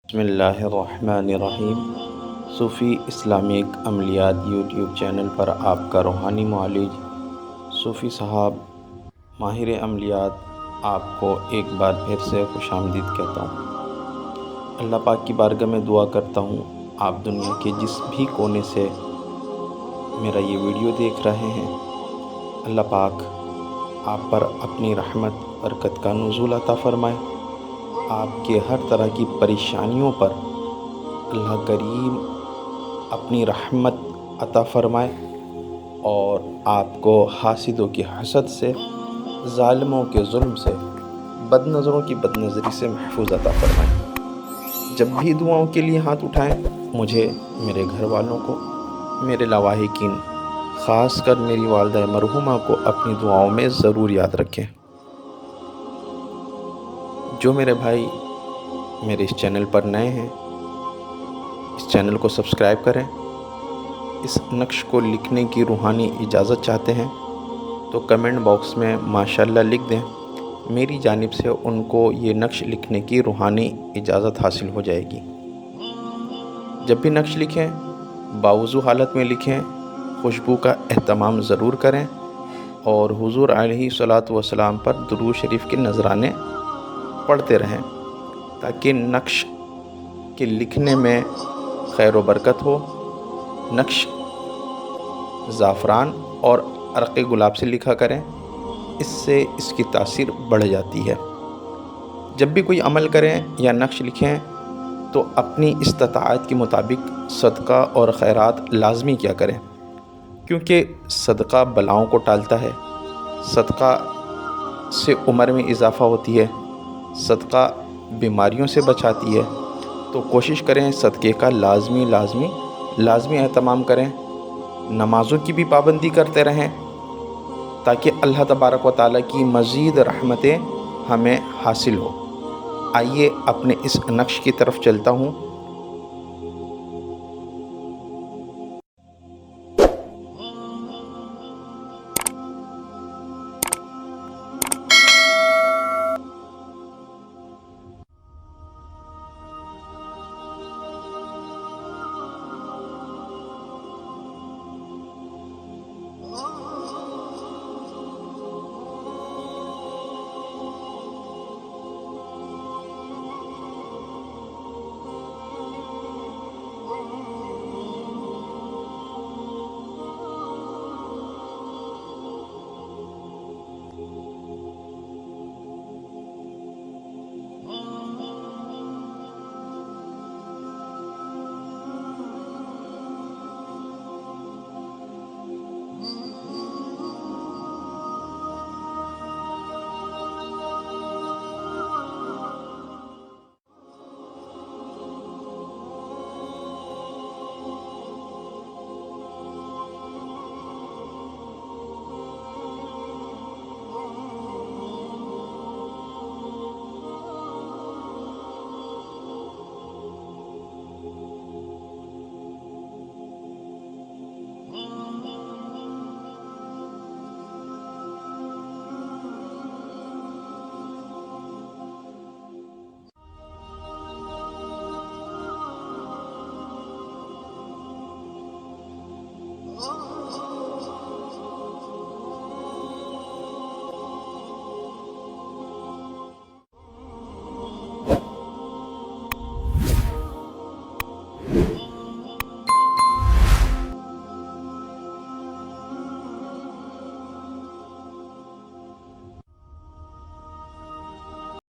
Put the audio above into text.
بسم اللہ الرحمن الرحیم۔ صوفی اسلامک عملیات یوٹیوب چینل پر آپ کا روحانی معالج صوفی صاحب ماہر عملیات آپ کو ایک بار پھر سے خوش آمدید کہتا ہوں۔ اللہ پاک کی بارگاہ میں دعا کرتا ہوں، آپ دنیا کے جس بھی کونے سے میرا یہ ویڈیو دیکھ رہے ہیں، اللہ پاک آپ پر اپنی رحمت برکت کا نزول عطا فرمائے۔ آپ کے ہر طرح کی پریشانیوں پر اللہ کریم اپنی رحمت عطا فرمائے اور آپ کو حاسدوں کی حسد سے، ظالموں کے ظلم سے، بد نظروں کی بد نظری سے محفوظ عطا فرمائے۔ جب بھی دعاؤں کے لیے ہاتھ اٹھائیں، مجھے، میرے گھر والوں کو، میرے لاواحقین، خاص کر میری والدہ مرحومہ کو اپنی دعاؤں میں ضرور یاد رکھیں۔ جو میرے بھائی میرے اس چینل پر نئے ہیں، اس چینل کو سبسکرائب کریں۔ اس نقش کو لکھنے کی روحانی اجازت چاہتے ہیں تو کمنٹ باکس میں ماشاءاللہ لکھ دیں، میری جانب سے ان کو یہ نقش لکھنے کی روحانی اجازت حاصل ہو جائے گی۔ جب بھی نقش لکھیں، باوضو حالت میں لکھیں، خوشبو کا اہتمام ضرور کریں اور حضور علیہ الصلوۃ والسلام پر درود شریف کے نذرانے پڑھتے رہیں تاکہ نقش کے لکھنے میں خیر و برکت ہو۔ نقش زعفران اور عرق گلاب سے لکھا کریں، اس سے اس کی تاثیر بڑھ جاتی ہے۔ جب بھی کوئی عمل کریں یا نقش لکھیں تو اپنی استطاعت کے مطابق صدقہ اور خیرات لازمی کیا کریں، کیونکہ صدقہ بلاؤں کو ٹالتا ہے، صدقہ سے عمر میں اضافہ ہوتی ہے، صدقہ بیماریوں سے بچاتی ہے۔ تو کوشش کریں صدقے کا لازمی اہتمام کریں، نمازوں کی بھی پابندی کرتے رہیں تاکہ اللہ تبارک و تعالیٰ کی مزید رحمتیں ہمیں حاصل ہو۔ آئیے اپنے اس نقش کی طرف چلتا ہوں۔